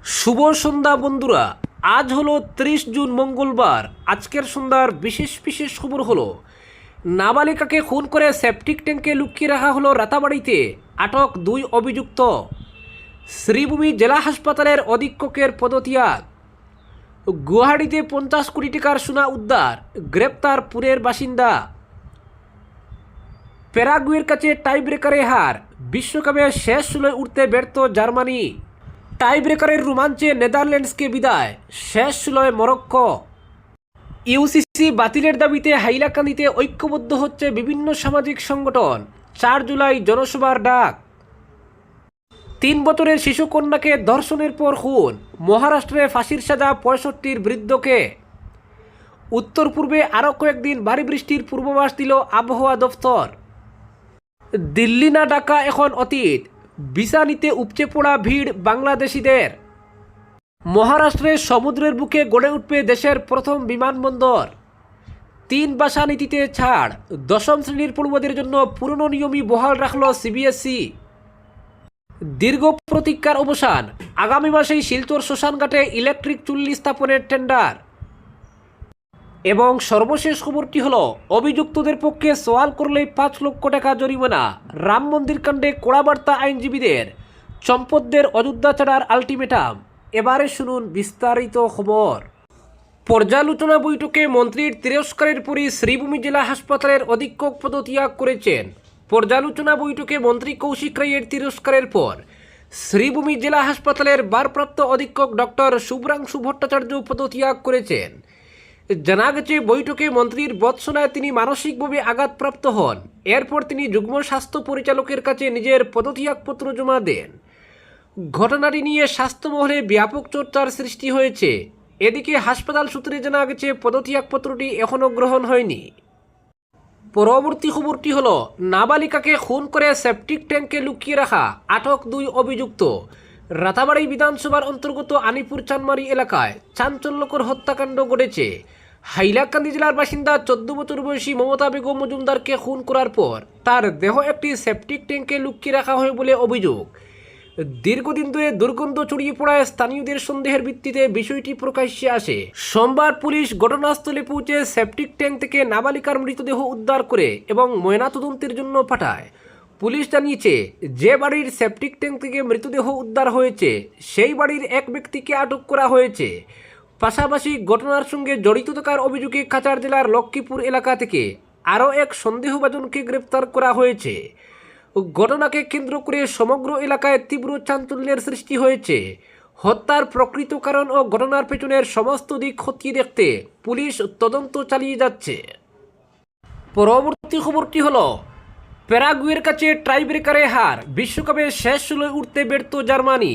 শুভ সন্ধ্যা বন্ধুরা। আজ হলো 30 জুন মঙ্গলবার। আজকের সন্ধ্যার বিশেষ বিশেষ খবর হলো নাবালিকাকে খুন করে সেপটিক ট্যাঙ্কে লুকিয়ে রাখা হলো রাতাবাড়িতে, আটক 2 অভিযুক্ত। শ্রীভূমি জেলা হাসপাতালের অধীক্ষকের পদত্যাগ। গুয়াহাটিতে 50 কোটি টাকার সোনা উদ্ধার, গ্রেপ্তার পুরের বাসিন্দা। প্যারাগুয়ের কাছে টাই ব্রেকারে হার, বিশ্বকাপে শেষ 16 উঠতে ব্যর্থ জার্মানি। টাই ব্রেকারের রোমাঞ্চে নেদারল্যান্ডসকে বিদায়, শেষ 16 মরক্কো। ইউসিসি বাতিলের দাবিতে হাইলাকান্দিতে ঐক্যবদ্ধ হচ্ছে বিভিন্ন সামাজিক সংগঠন, 4 জুলাই জনসভার ডাক। 3 বছরের শিশুকন্যাকে ধর্ষণের পর খুন, মহারাষ্ট্রে ফাঁসির সাজা 65 বৃদ্ধকে। উত্তর পূর্বে আরও কয়েকদিন ভারী বৃষ্টির পূর্বাভাস দিল আবহাওয়া দফতর। দিল্লি না ঢাকা এখন অতীত, ভিসা নিতে উপচে পড়া ভিড় বাংলাদেশিদের। মহারাষ্ট্রের সমুদ্রের বুকে গড়ে উঠবে দেশের প্রথম বিমানবন্দর। 3 ভাষা নীতিতে ছাড়, 10ম শ্রেণীর পড়ুয়াদের জন্য পুরনো নিয়মই বহাল রাখল সিবিএসই। দীর্ঘ প্রতীক্ষার অবসান, আগামী মাসেই শিলচর শ্মশানঘাটে ইলেকট্রিক চুল্লি স্থাপনের টেন্ডার। এবং সর্বশেষ খবরটি হলো অভিযুক্তদের পক্ষে সওয়াল করলেই 5 লক্ষ টাকা জরিমানা। রাম মন্দির কাণ্ডে কড়া বার্তা আইনজীবীদের, সম্পদদের অযোধ্যা ছাড়ার আলটিমেটাম। এবারে শুনুন বিস্তারিত খবর। পর্যালোচনা বৈঠকে মন্ত্রীর তিরস্কারের পরই শ্রীভূমি জেলা হাসপাতালের অধীক্ষক পদত্যাগ করেছেন। পর্যালোচনা বৈঠকে মন্ত্রী কৌশিক রায়ের তিরস্কারের পর শ্রীভূমি জেলা হাসপাতালের ভারপ্রাপ্ত অধীক্ষক ডক্টর শুভ্রাংশু ভট্টাচার্য পদত্যাগ করেছেন। জানা গেছে, বৈঠকে মন্ত্রীর বৎসনায় তিনি মানসিকভাবে আঘাতপ্রাপ্ত হন। এরপর তিনি যুগ্ম স্বাস্থ্য পরিচালকের কাছে নিজের পদত্যাগপত্র জমা দেন। ঘটনাটি নিয়ে স্বাস্থ্য মহলে ব্যাপক চর্চার সৃষ্টি হয়েছে। এদিকে হাসপাতাল সূত্রে জানা গেছে, পদত্যাগপত্রটি এখনও গ্রহণ হয়নি। পরবর্তী খবরটি হলো নাবালিকাকে খুন করে সেপটিক ট্যাঙ্কে লুকিয়ে রাখা, আটক 2 অভিযুক্ত। রাতাবাড়ি বিধানসভার অন্তর্গত আনিপুর চানমারি এলাকায় চাঞ্চল্যকর হত্যাকাণ্ড ঘটেছে। হাইলাকান্দি জেলার বাসিন্দা 14 বছর বয়সী মমতা বেগম মজুমদারকে খুন করার পর তার দেহ একটি সেপটিক ট্যাঙ্কে লুকিয়ে রাখা হয় বলে অভিযোগ। দীর্ঘদিন ধরে দুর্গন্ধ ছড়িয়ে পড়ায় স্থানীয়দের সন্দেহের ভিত্তিতে বিষয়টি প্রকাশ্যে আসে। সোমবার পুলিশ ঘটনাস্থলে পৌঁছে সেপটিক ট্যাঙ্ক থেকে নাবালিকার মৃতদেহ উদ্ধার করে এবং ময়নাতদন্তের জন্য পাঠায়। পুলিশ জানিয়েছে, যে বাড়ির সেপটিক ট্যাঙ্ক থেকে মৃতদেহ উদ্ধার হয়েছে সেই বাড়ির এক ব্যক্তিকে আটক করা হয়েছে। পাশাপাশি ঘটনার সঙ্গে জড়িত থাকার অভিযোগে কাছাড় জেলার লক্ষ্মীপুর এলাকা থেকে আরও এক সন্দেহভাজনকে গ্রেপ্তার করা হয়েছে। ঘটনাকে কেন্দ্র করে সমগ্র এলাকায় তীব্র চাঞ্চল্যের সৃষ্টি হয়েছে। হত্যার প্রকৃত কারণ ও ঘটনার পেছনের সমস্ত দিক খতিয়ে দেখতে পুলিশ তদন্ত চালিয়ে যাচ্ছে। পরবর্তী খবরটি হলো প্যারাগুয়ের কাছে টাইব্রেকারে হার, বিশ্বকাপে শেষ 16 উঠতে ব্যর্থ জার্মানি।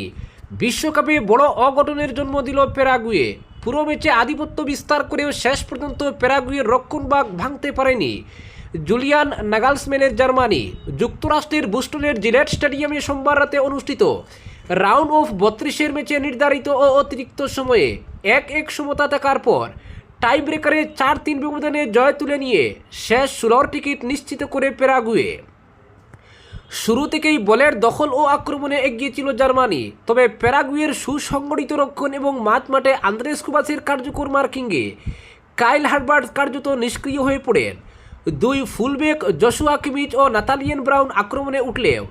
বিশ্বকাপে বড় অঘটনের জন্ম দিল প্যারাগুয়ে। পুরো ম্যাচে আধিপত্য বিস্তার করেও শেষ পর্যন্ত প্যারাগুয়ের রক্ষণভাগ ভাঙতে পারেনি জুলিয়ান নাগালসম্যানের জার্মানি। যুক্তরাষ্ট্রের বুস্টনের জিলেট স্টেডিয়ামে সোমবার রাতে অনুষ্ঠিত রাউন্ড অফ 32-এর ম্যাচে নির্ধারিত ও অতিরিক্ত সময়ে 1-1 সমতা থাকার পর টাই ব্রেকারে 4-3 ব্যবধানে জয় তুলে নিয়ে শেষ 16 টিকিট নিশ্চিত করে প্যারাগুয়ে। শুরু থেকেই বলের দখল ও আক্রমণে এগিয়ে ছিল জার্মানি, তবে প্যারাগুয়ের সুসংগঠিত রক্ষণ এবং মাঠে আন্দ্রেস কুবাসের কার্যকর মার্কিংয়ে কাইল হারবার্ট কার্যত নিষ্ক্রিয় হয়ে পড়েন। 2 ফুলব্যাক জশুয়া কিমিচ ও নাতালিয়ান ব্রাউন আক্রমণে উঠলেও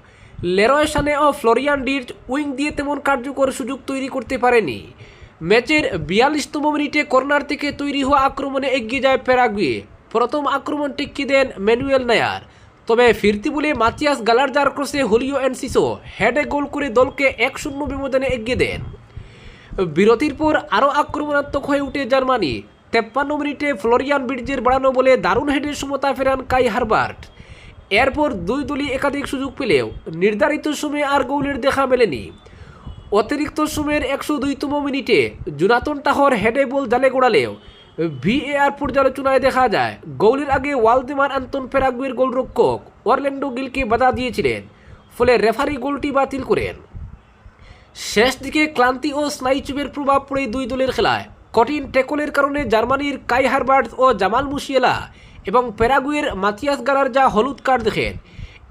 লেরয় সানে ও ফ্লোরিয়ান ডির্চ উইং দিয়ে তেমন কার্যকর সুযোগ তৈরি করতে পারেনি। ম্যাচের 42তম মিনিটে কর্নার থেকে তৈরি হওয়া আক্রমণে এগিয়ে যায় প্যারাগুয়ে। প্রথম আক্রমণ টিকিয়ে দেন ম্যানুয়েল নায়ার, তবে ফিরতি বলে মাতিয়াস গালারজার ক্রসে হোলিও এনসিসো হেডে গোল করে দলকে 1-0 ব্যবধানে এগিয়ে দেন। বিরতির পর আরও আক্রমণাত্মক হয়ে উঠে জার্মানি। 53 মিনিটে ফ্লোরিয়ান বির্জের বাড়ানো বলে দারুণ হেডের সমতা ফেরান কাই হারবার্ট। এরপর 2 দলই একাধিক সুযোগ পেলেও নির্ধারিত সময়ে আর গোলের দেখা মেলেনি। অতিরিক্ত সময়ের 102তম মিনিটে জোনাথন টাহর হেডে বল জালে গোড়ালেও ভিএআর পর্যালোচনায় দেখা যায় গোলের আগে ওয়ালদেমার আন্তন প্যারাগুয়ের গোলরক্ষক অরল্যান্ডো গিলকে বাধা দিয়েছিলেন, ফলে রেফারি গোলটি বাতিল করেন। শেষ দিকে ক্লান্তি ও স্নায়ুচাপের প্রভাব পড়ে 2 দলের খেলায় কঠিন ট্যাকলের কারণে জার্মানির কাই হারবার্ট ও জামাল মুসিয়েলা এবং প্যারাগুয়ের মাতিয়াস গালারজা হলুদ কার্ড দেখেন।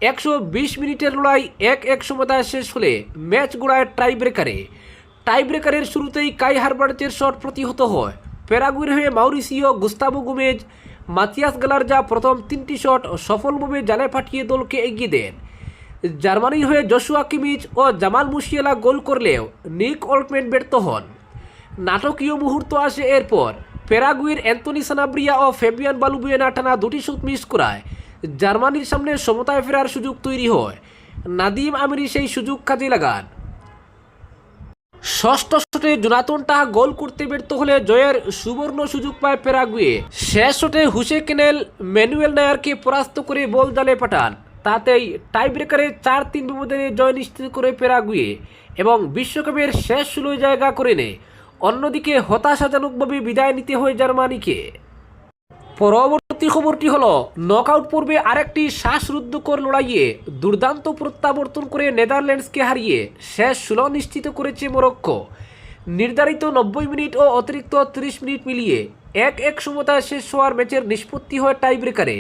120 মিনিটের লড়াই 1-1 সমতায় শেষ হলে ম্যাচ গোড়ায় টাই ব্রেকারে। টাই ব্রেকারের শুরুতেই কাই হারবার্টের শট প্রতিহত হয়। প্যারাগুয়ের হয়ে মাউরিসিও, গুস্তাভো গোমেজ, মাতিয়াস গালারজা প্রথম 3টি শট সফলভাবে জালে পাঠিয়ে দলকে এগিয়ে দেন। জার্মানির হয়ে জশুয়া কিমিচ ও জামাল মুশিয়ালা গোল করলেও নিক অল্টম্যান ব্যর্থ হন। নাটকীয় মুহূর্ত আসে এরপর। প্যারাগুয়ের অ্যান্তনি সানাব্রিয়া ও ফেবিয়ান বালুবুয়েনা টানা 2টি শট মিস করায় জার্মানির সামনে সমতায় ফেরার সুযোগ তৈরি হয়। নাদিম আমিরি সেই সুযোগ কাজে লাগান। ষষ্ঠ শটে জোনাথন টাহা গোল করতে ব্যর্থ হলে জয়ের সুবর্ণ সুযোগ পায় প্যারাগুয়ে। শেষ শটে হুসে কেনেল ম্যানুয়েল নায়ারকে পরাস্ত করে বল জালে পাঠান। তাতেই টাই ব্রেকারে 4-3 ব্যবধানে জয় নিশ্চিত করে প্যারাগুয়ে এবং বিশ্বকাপের শেষ 16 জায়গা করে নেয়। অন্যদিকে হতাশাজনকভাবে বিদায় নিতে হয় জার্মানিকে। পরবর্তী খবরটি হলো, নকআউট পর্বে আরেকটি শ্বাসরুদ্ধকর লড়াইয়ে দুর্দান্ত প্রত্যাবর্তন করে নেদারল্যান্ডসকে হারিয়ে শেষ 16 নিশ্চিত করেছে মরক্কো। নির্ধারিত 90 মিনিট ও অতিরিক্ত 30 মিনিট মিলিয়ে 1-1 সমতায় শেষ হওয়ার ম্যাচের নিষ্পত্তি হয় টাই ব্রেকারে।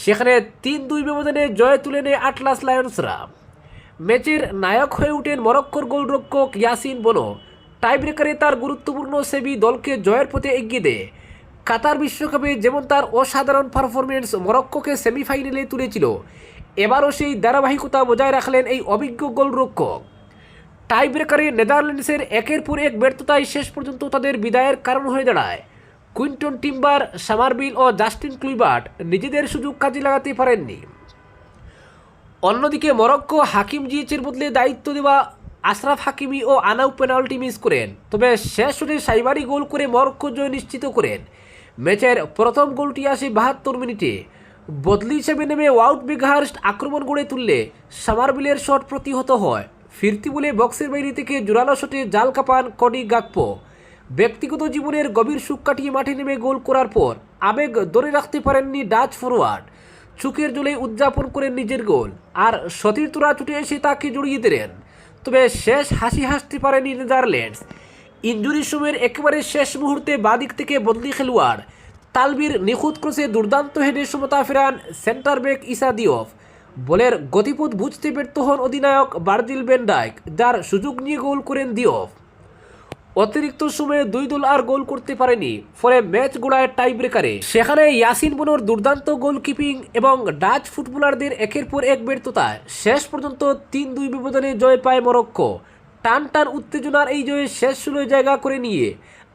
সেখানে 3-2 ব্যবধানে জয় তুলে নেয় আটলাস লায়ন্সরা। ম্যাচের নায়ক হয়ে ওঠেন মরক্কোর গোলরক্ষক ইয়াসিন বোনো। টাই ব্রেকারে তার গুরুত্বপূর্ণ সেভি দলকে জয়ের পথে এগিয়ে দেয়। কাতার বিশ্বকাপে যেমন তার অসাধারণ পারফরমেন্স মরক্কোকে সেমিফাইনালে তুলেছিল, এবারও সেই ধারাবাহিকতা বজায় রাখলেন এই অভিজ্ঞ গোলরক্ষক। টাই ব্রেকারে নেদারল্যান্ডসের একের পর এক ব্যর্থতায় শেষ পর্যন্ত তাদের বিদায়ের কারণ হয়ে দাঁড়ায়। কুইন্টন টিম্বার, সামারবিল ও জাস্টিন ক্লুইভার্ট নিজেদের সুযোগ কাজে লাগাতে পারেননি। অন্যদিকে মরক্কো হাকিম জিয়েচের বদলে দায়িত্ব দেওয়া আশরাফ হাকিমি ও আনাউ পেনাল্টি মিস করেন, তবে শেষ শটে সাইবারি গোল করে মরক্কো জয় নিশ্চিত করেন। ম্যাচের প্রথম গোলটি আসে 72 মিনিটে। বদলি হিসেবে নেমে ওয়াউট বেগহার্স্ট আক্রমণ গড়ে তুললে সামারবিলের শট প্রতিহত হয়। ফিরতি বলে বক্সের বাইরে থেকে জোরালো শটে জাল কাপান কডি গাকপো। ব্যক্তিগত জীবনের গভীর সুখ কাটিয়ে মাঠে নেমে গোল করার পর আবেগ ধরে রাখতে পারেননি ডাচ ফরওয়ার্ড। চোখের জলে উদযাপন করেন নিজের গোল, আর সতীর্থরা ছুটে এসে তাকে জড়িয়ে দিলেন। তবে শেষ হাসি হাসতে পারেনি নেদারল্যান্ডস। ইনজুরির সময়ের একেবারে শেষ মুহূর্তে বাদিক থেকে বদলি খেলোয়াড় তালবির নিখুঁত ক্রসে দুর্দান্ত হেডে সমতা ফেরান সেন্টার ব্যাক ইসা দিওফ। বলের গতিপথ বুঝতে ব্যর্থ হন অধিনায়ক ভার্জিল ভ্যান ডাইক, যার সুযোগ নিয়ে গোল করেন দিওফ। অতিরিক্ত সময়ে দুই দল আর গোল করতে পারেনি, ফলে ম্যাচ গোড়ায় টাই ব্রেকারে। সেখানে ইয়াসিন বোনোর দুর্দান্ত গোলকিপিং এবং ডাচ ফুটবলারদের একের পর এক ব্যর্থতায় শেষ পর্যন্ত 3-2 ব্যবধানে জয় পায় মরক্কো। টান টান উত্তেজনার এই জয়ে শেষ 16 জায়গা করে নিয়ে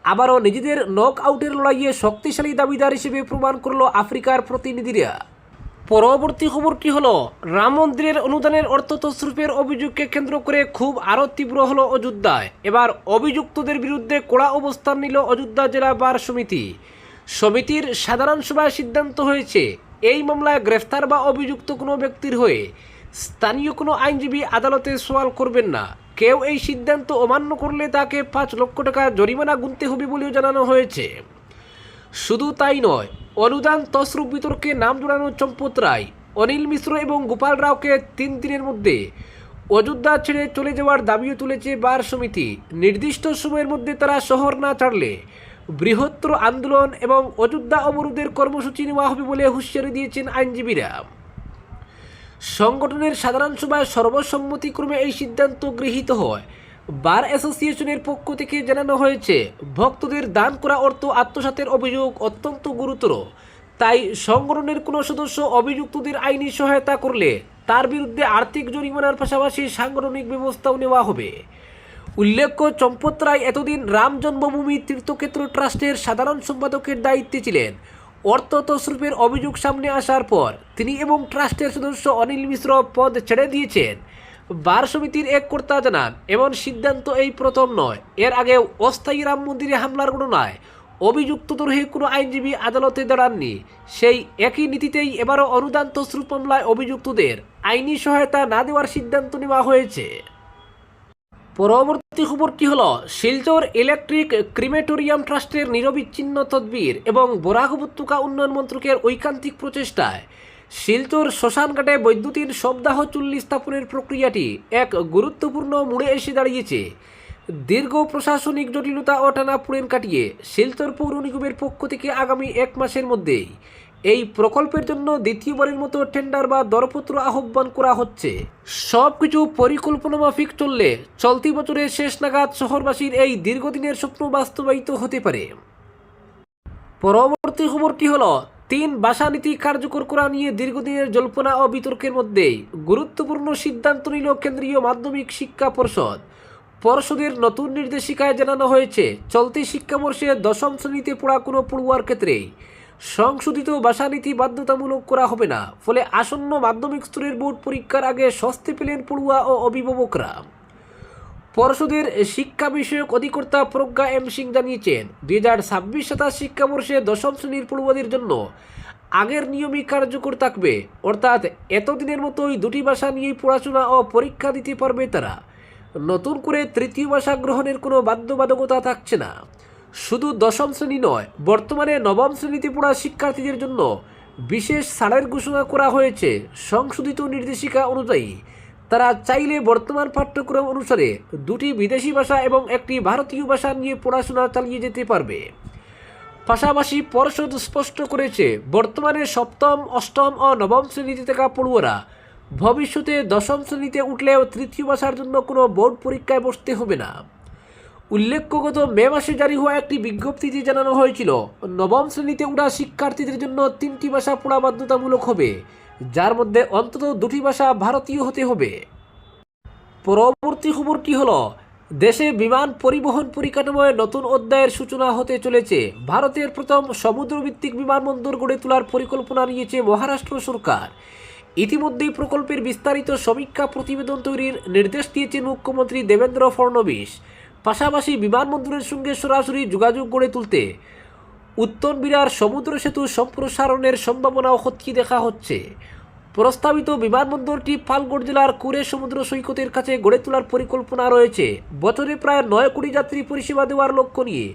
আবারও নিজেদের নক আউটের লড়াইয়ে শক্তিশালী দাবিদার হিসেবে প্রমাণ করল আফ্রিকার প্রতিনিধিরা। পরবর্তী খবরটি হলো, রাম মন্দিরের অনুদানের অর্থ তছরুপের অভিযোগকে কেন্দ্র করে খুব আরও তীব্র হলো অযোধ্যায়। এবার অভিযুক্তদের বিরুদ্ধে কড়া অবস্থান নিল অযোধ্যা জেলা বার সমিতি। সমিতির সাধারণ সভায় সিদ্ধান্ত হয়েছে, এই মামলায় গ্রেফতার বা অভিযুক্ত কোনো ব্যক্তির হয়ে স্থানীয় কোনো আইনজীবী আদালতে সওয়াল করবেন না। কেউ এই সিদ্ধান্ত অমান্য করলে তাকে 5 লক্ষ টাকা জরিমানা গুনতে হবে বলেও জানানো হয়েছে। শুধু তাই নয়, অনুদান তছরুপ বিতর্কে নাম জড়ানো চম্পত রায়, অনিল মিশ্র এবং গোপাল রাওকে 3 দিনের মধ্যে অযোধ্যা ছেড়ে চলে যাওয়ার দাবিও তুলেছে বার সমিতি। নির্দিষ্ট সময়ের মধ্যে তারা শহর না ছাড়লে বৃহত্তর আন্দোলন এবং অযোধ্যা অবরোধের কর্মসূচি নেওয়া হবে বলে হুঁশিয়ারি দিয়েছেন আইনজীবীরা। সংগঠনের সাধারণ সভায় সর্বসম্মতিক্রমে এই সিদ্ধান্ত গৃহীত হয়। বার অ্যাসোসিয়েশনের পক্ষ থেকে জানানো হয়েছে, ভক্তদের দান করা অর্থ আত্মসাতের অভিযোগ অত্যন্ত গুরুতর। তাই সংগঠনের কোনো সদস্য অভিযুক্তদের আইনি সহায়তা করলে তার বিরুদ্ধে আর্থিক জরিমানার পাশাপাশি সাংগঠনিক ব্যবস্থাও নেওয়া হবে। উল্লেখ্য, চম্পত রায় এতদিন রাম জন্মভূমি তীর্থক্ষেত্র ট্রাস্টের সাধারণ সম্পাদকের দায়িত্বে ছিলেন। অর্থ তছরুপের অভিযোগ সামনে আসার পর তিনি এবং ট্রাস্টের সদস্য অনিল মিশ্র পদ ছেড়ে দিয়েছেন। বার সমিতির এক কর্তা জানান, এমন সিদ্ধান্ত এই প্রথম নয়। এর আগেও অস্থায়ী রাম মন্দিরে হামলার ঘটনায় অভিযুক্তদের হয়ে কোনো আইনজীবী আদালতে দাঁড়াননি। সেই একই নীতিতেই এবারও অনুদান তছরুপ মামলায় অভিযুক্তদের আইনি সহায়তা না দেওয়ার সিদ্ধান্ত নেওয়া হয়েছে। পরবর্তী খবরটি হল, শিলচর ইলেকট্রিক ক্রিমেটোরিয়াম ট্রাস্টের নিরবিচ্ছিন্ন তদবির এবং বরাক উপত্যকা উন্নয়ন মন্ত্রকের ঐকান্তিক প্রচেষ্টায় শিলচর শ্মশানঘাটে বৈদ্যুতিন শবদাহ চুল্লি স্থাপনের প্রক্রিয়াটি এক গুরুত্বপূর্ণ মোড়ে এসে দাঁড়িয়েছে। দীর্ঘ প্রশাসনিক জটিলতা ও টানাপোড়েন কাটিয়ে শিলচর পৌর নিগমের পক্ষ থেকে আগামী 1 মাসের মধ্যেই এই প্রকল্পের জন্য দ্বিতীয়বারের মতো টেন্ডার বা দরপত্র আহ্বান করা হচ্ছে। সব কিছু পরিকল্পনা মাফিক চললে চলতি বছরের শেষ নাগাদ শহরবাসীর এই দীর্ঘদিনের স্বপ্ন বাস্তবায়িত হতে পারে। পরবর্তী খবরটি হলো 3 ভাষা নীতি কার্যকর করা নিয়ে দীর্ঘদিনের জল্পনা ও বিতর্কের মধ্যেই গুরুত্বপূর্ণ সিদ্ধান্ত নিল কেন্দ্রীয় মাধ্যমিক শিক্ষা পর্ষদ। পর্ষদের নতুন নির্দেশিকায় জানানো হয়েছে, চলতি শিক্ষাবর্ষে 10ম শ্রেণীতে পড়া কোনো পড়ুয়ার ক্ষেত্রেই সংশোধিত ভাষানীতি বাধ্যতামূলক করা হবে না। ফলে আসন্ন মাধ্যমিক স্তরের বোর্ড পরীক্ষার আগে স্বস্তি পেলেন পড়ুয়া ও অভিভাবকরা। পর্ষদের শিক্ষা বিষয়ক অধিকর্তা প্রজ্ঞা এম সিং জানিয়েছেন, 2026-27 শিক্ষাবর্ষে 10ম শ্রেণীর পড়ুয়াদের জন্য আগের নিয়মই কার্যকর থাকবে। অর্থাৎ এতদিনের মতোই 2টি ভাষা নিয়েই পড়াশোনা ও পরীক্ষা দিতে পারবে তারা। নতুন করে তৃতীয় ভাষা গ্রহণের কোনো বাধ্যবাধকতা থাকছে না। শুধু 10ম শ্রেণী নয়, বর্তমানে 9ম শ্রেণীতে পড়া শিক্ষার্থীদের জন্য বিশেষ ছাড়ের ঘোষণা করা হয়েছে। সংশোধিত নির্দেশিকা অনুযায়ী তারা চাইলে বর্তমান পাঠ্যক্রম অনুসারে 2টি বিদেশি ভাষা এবং 1টি ভারতীয় ভাষা নিয়ে পড়াশোনা চালিয়ে যেতে পারবে। পাশাপাশি পর্ষদ স্পষ্ট করেছে, বর্তমানে 7ম, 8ম ও 9ম শ্রেণীতে থাকা পড়ুয়ারা ভবিষ্যতে 10ম শ্রেণীতে উঠলেও তৃতীয় ভাষার জন্য কোনো বোর্ড পরীক্ষায় বসতে হবে না। উল্লেখ্য, গত মে মাসে জারি হওয়া একটি বিজ্ঞপ্তিতে জানানো হয়েছিল, 9ম শ্রেণীতে উঠা শিক্ষার্থীদের জন্য 3টি ভাষা পড়া বাধ্যতামূলক হবে, যার মধ্যে অন্তত 2টি ভাষা ভারতীয় হতে হবে। পরবর্তী খবরটি হলো, দেশে বিমান পরিবহন পরিকাঠামোয় নতুন অধ্যায়ের সূচনা হতে চলেছে। ভারতের প্রথম সমুদ্রভিত্তিক বিমানবন্দর গড়ে তোলার পরিকল্পনা নিয়েছে মহারাষ্ট্র সরকার। ইতিমধ্যেই প্রকল্পের বিস্তারিত সমীক্ষা প্রতিবেদন তৈরির নির্দেশ দিয়েছেন মুখ্যমন্ত্রী দেবেন্দ্র ফডনবিস। পাশাপাশি বিমানবন্দরের সঙ্গে সরাসরি যোগাযোগ গড়ে তুলতে উত্তর বিরার সমুদ্র সেতু সম্প্রসারণের সম্ভাবনাও খতিয়ে দেখা হচ্ছে। প্রস্তাবিত বিমানবন্দরটি পালঘর জেলার কুরে সমুদ্র সৈকতের কাছে গড়ে তোলার পরিকল্পনা রয়েছে। বছরে প্রায় 9 কোটি যাত্রী পরিষেবা দেওয়ার লক্ষ্য নিয়ে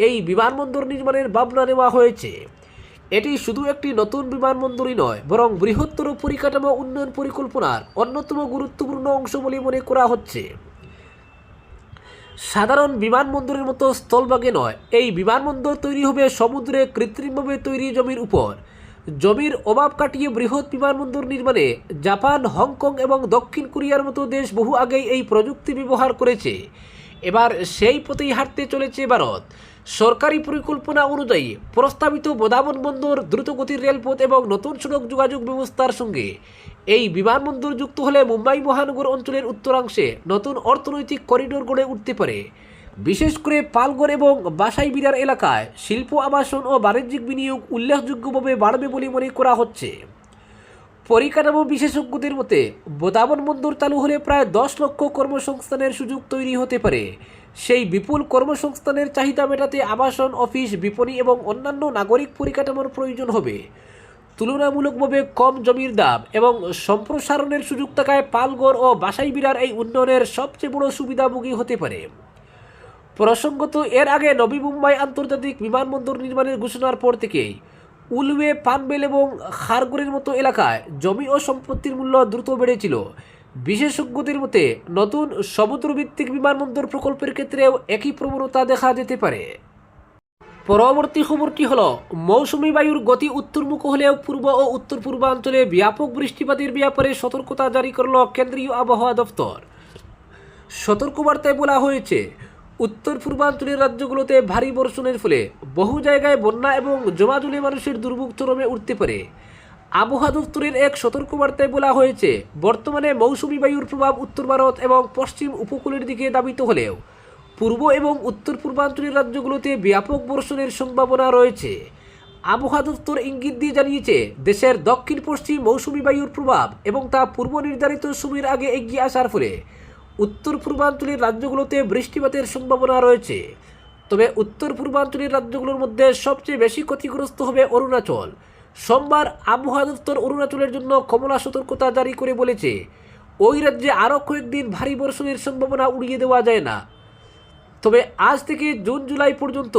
এই বিমানবন্দর নির্মাণের ভাবনা নেওয়া হয়েছে। এটি শুধু একটি নতুন বিমানবন্দরই নয়, বরং বৃহত্তর পরিকাঠামো উন্নয়ন পরিকল্পনার অন্যতম গুরুত্বপূর্ণ অংশ বলে মনে করা হচ্ছে। সাধারণ বিমানবন্দরের মতো স্থলভাগে নয়, এই বিমানবন্দর তৈরি হবে সমুদ্রে কৃত্রিমভাবে তৈরি জমির উপর। জমির অভাব কাটিয়ে বৃহৎ বিমানবন্দর নির্মাণে জাপান, হংকং এবং দক্ষিণ কোরিয়ার মতো দেশ বহু আগেই এই প্রযুক্তি ব্যবহার করেছে। এবার সেই পথেই হাঁটতে চলেছে ভারত। সরকারি পরিকল্পনা অনুযায়ী প্রস্তাবিত বোদাবন বন্দর দ্রুতগতির রেলপথ এবং নতুন সড়ক যোগাযোগ ব্যবস্থার সঙ্গে এই বিমানবন্দর যুক্ত হলে মুম্বাই মহানগর অঞ্চলের উত্তরাংশে নতুন অর্থনৈতিক করিডোর গড়ে উঠতে পারে। বিশেষ করে পালঘর এবং বাসাই বিরার এলাকায় শিল্প, আবাসন ও বাণিজ্যিক বিনিয়োগ উল্লেখযোগ্যভাবে বাড়বে বলে মনে করা হচ্ছে। পরিকাঠামো বিশেষজ্ঞদের মতে, বোদাবন বন্দর চালু হলে প্রায় 10 লক্ষ কর্মসংস্থানের সুযোগ তৈরি হতে পারে। সেই বিপুল কর্মসংস্থানের চাহিদা মেটাতে আবাসন, অফিস, বিপণী এবং অন্যান্য নাগরিক পরিকাঠামোর প্রয়োজন হবে। তুলনামূলকভাবে কম জমির দাম এবং সম্প্রসারণের সুযোগ থাকায় পালঘর ও বাসাই বিরার এই উন্নয়নের সবচেয়ে বড় সুবিধাভোগী হতে পারে। প্রসঙ্গত, এর আগে নবী মুম্বাই আন্তর্জাতিক বিমানবন্দর নির্মাণের ঘোষণার পর থেকেই উলওয়ে, পানবেল এবং খারগড়ের মতো এলাকায় জমি ও সম্পত্তির মূল্য দ্রুত বেড়েছিল। বিশেষজ্ঞদের মতে, নতুন সমুদ্রভিত্তিক বিমানবন্দর প্রকল্পের ক্ষেত্রেও একই প্রবণতা দেখা যেতে পারে। পরবর্তী খবরটি হলো, মৌসুমি বায়ুর গতি উত্তরমুখ হলেও পূর্ব ও উত্তর পূর্বাঞ্চলে ব্যাপক বৃষ্টিপাতের ব্যাপারে সতর্কতা জারি করল কেন্দ্রীয় আবহাওয়া দপ্তর। সতর্কবার্তায় বলা হয়েছে, উত্তর পূর্বাঞ্চলের রাজ্যগুলোতে ভারী বর্ষণের ফলে বহু জায়গায় বন্যা এবং জমাজলে মানুষের দুর্ভোগ চরমে উঠতে পারে। আবহাওয়া দপ্তরের এক সতর্কবার্তায় বলা হয়েছে, বর্তমানে মৌসুমি বায়ুর প্রভাব উত্তর ভারত এবং পশ্চিম উপকূলের দিকে ধাবিত হলেও পূর্ব এবং উত্তর পূর্বাঞ্চলের রাজ্যগুলোতে ব্যাপক বর্ষণের সম্ভাবনা রয়েছে। আবহাওয়া দপ্তর ইঙ্গিত দিয়ে জানিয়েছে, দেশের দক্ষিণ পশ্চিম মৌসুমি বায়ুর প্রভাব এবং তা পূর্ব নির্ধারিত সময়ের আগে এগিয়ে আসার ফলে উত্তর পূর্বাঞ্চলের রাজ্যগুলোতে বৃষ্টিপাতের সম্ভাবনা রয়েছে। তবে উত্তর পূর্বাঞ্চলের রাজ্যগুলোর মধ্যে সবচেয়ে বেশি ক্ষতিগ্রস্ত হবে অরুণাচল। সোমবার আবহাওয়া দপ্তর অরুণাচলের জন্য কমলা সতর্কতা জারি করে বলেছে, ওই রাজ্যে আরও কয়েকদিন ভারী বর্ষণের সম্ভাবনা উড়িয়ে দেওয়া যায় না। তবে আজ থেকে জুন জুলাই পর্যন্ত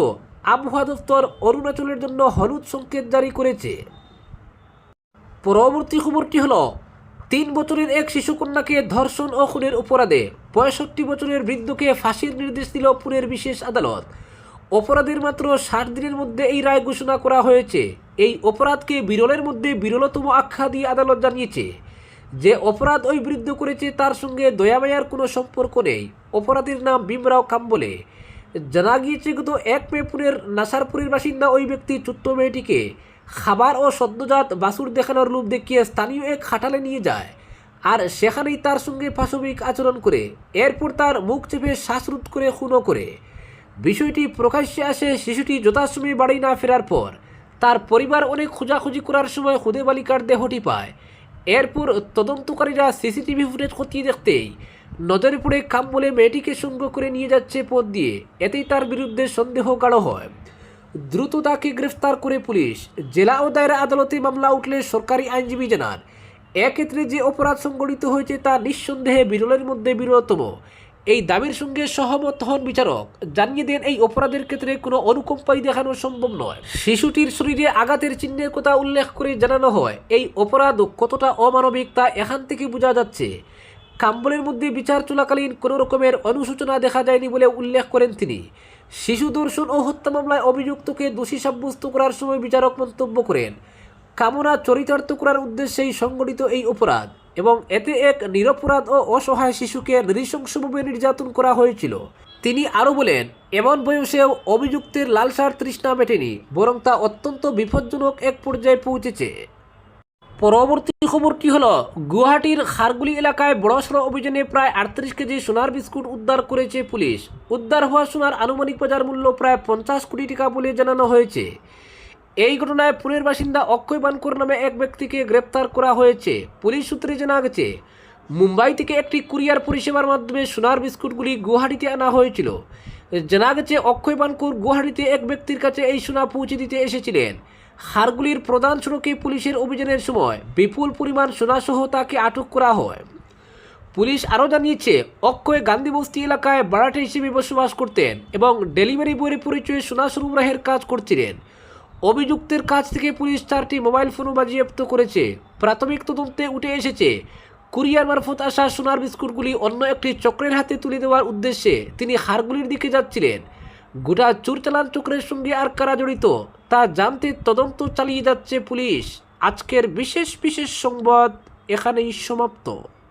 আবহাওয়া দপ্তর অরুণাচলের জন্য হলুদ সংকেত জারি করেছে। পরবর্তী খবরটি হলো, 3 বছরের এক শিশুকন্যাকে ধর্ষণ ও খুনের অপরাধে 65 বছরের বৃদ্ধকে ফাঁসির নির্দেশ দিল পুনের বিশেষ আদালত। অপরাধের মাত্র 60 দিনের মধ্যে এই রায় ঘোষণা করা হয়েছে। এই অপরাধকে বিরলের মধ্যে বিরলতম আখ্যা দিয়ে আদালত জানিয়েছে যে অপরাধ ওই বিরুদ্ধে করেছে তার সঙ্গে দয়ামায়ার কোনো সম্পর্ক নেই। অপরাধীর নাম ভীমরাও কাম্বলে। জানা গিয়েছে গত 1 মে পুনের নাসারপুরের বাসিন্দা ওই ব্যক্তি ছোট্ট মেয়েটিকে খাবার ও সদ্যজাত বাছুর দেখানোর লোভ দেখিয়ে স্থানীয় এক হাটালে নিয়ে যায় আর সেখানেই তার সঙ্গে পাশবিক আচরণ করে এরপর তার মুখ চেপে শ্বাসরোধ করে খুনও করে। বিষয়টি প্রকাশ্যে আসে শিশুটি যথাসময়ে বাড়ি না ফেরার পর। তার পরিবার অনেক খোঁজাখুঁজি করার সময় খুদে বালিকার দেহটি পায়। এরপর তদন্তকারীরা সিসিটিভি ফুটেজ খতিয়ে দেখতেই নজরে পড়ে কাম্বলে মেয়েটিকে সঙ্গ করে নিয়ে যাচ্ছে পথ দিয়ে। এতেই তার বিরুদ্ধে সন্দেহ গাঢ় হয়। দ্রুত তাকে গ্রেফতার করে পুলিশ। জেলা ও দায়রা আদালতে মামলা উঠলে সরকারি আইনজীবী জানান এক্ষেত্রে যে অপরাধ সংঘটিত হয়েছে তা নিঃসন্দেহে বিরলের মধ্যে বিরলতম। এই দাবির সঙ্গে সহমত হন বিচারক। জানিয়ে দেন এই অপরাধের ক্ষেত্রে কোনো অনুকম্পাই দেখানো সম্ভব নয়। শিশুটির শরীরে আঘাতের চিহ্নের কথা উল্লেখ করে জানানো হয় এই অপরাধ কতটা অমানবিক তা এখান থেকে বোঝা যাচ্ছে। কাম্বলের মধ্যে বিচার চলাকালীন কোনো রকমের অনুশোচনা দেখা যায়নি বলে উল্লেখ করেন তিনি। শিশু ধর্ষণ ও হত্যা মামলায় অভিযুক্তকে দোষী সাব্যস্ত করার সময় বিচারক মন্তব্য করেন কামনা চরিতার্থ করার উদ্দেশ্যেই সংগঠিত এই অপরাধ এবং এতে এক নিরপরাধ ও অসহায় শিশুকে নৃশংসভাবে নির্যাতন করা হয়েছিল। তিনি আরও বলেন এমন বয়সেও অভিযুক্তের লালসার তৃষ্ণা মেটেনি, বরং তা অত্যন্ত বিপজ্জনক এক পর্যায়ে পৌঁছেছে। পরবর্তী খবরটি হলো গুয়াহাটির খারগুলি এলাকায় বড়সড় অভিযানে প্রায় 38 কেজি সোনার বিস্কুট উদ্ধার করেছে পুলিশ। উদ্ধার হওয়া সোনার আনুমানিক বাজার মূল্য প্রায় 50 কোটি টাকা বলে জানানো হয়েছে। এই ঘটনায় পুনের বাসিন্দা অক্ষয় বানকর নামে এক ব্যক্তিকে গ্রেপ্তার করা হয়েছে। পুলিশ সূত্রে জানা গেছে মুম্বাই থেকে একটি কুরিয়ার পরিষেবার মাধ্যমে সোনার বিস্কুটগুলি গুয়াহাটিতে আনা হয়েছিল। জানা গেছে অক্ষয় বানকর গুয়াহাটিতে এক ব্যক্তির কাছে এই সোনা পৌঁছে দিতে এসেছিলেন। খারগুলির প্রধান সড়কে পুলিশের অভিযানের সময় বিপুল পরিমাণ সোনাসহ তাকে আটক করা হয়। পুলিশ আরও জানিয়েছে অক্ষয় গান্ধীবস্তি এলাকায় বাড়াটে হিসেবে বসবাস করতেন এবং ডেলিভারি বয়ের পরিচয়ে সোনা সরবরাহের কাজ করছিলেন। অভিযুক্তের কাছ থেকে পুলিশ 4টি মোবাইল ফোনও বাজেয়াপ্ত করেছে। প্রাথমিক তদন্তে উঠে এসেছে কুরিয়ার মারফত আসা সোনার বিস্কুটগুলি অন্য একটি চক্রের হাতে তুলে দেওয়ার উদ্দেশ্যে তিনি খারগুলির দিকে যাচ্ছিলেন। গোটা চোরচালান চক্রের সঙ্গে আর কারা জড়িত তা জানতে তদন্ত চালিয়ে যাচ্ছে পুলিশ। আজকের বিশেষ সংবাদ এখানেই সমাপ্ত।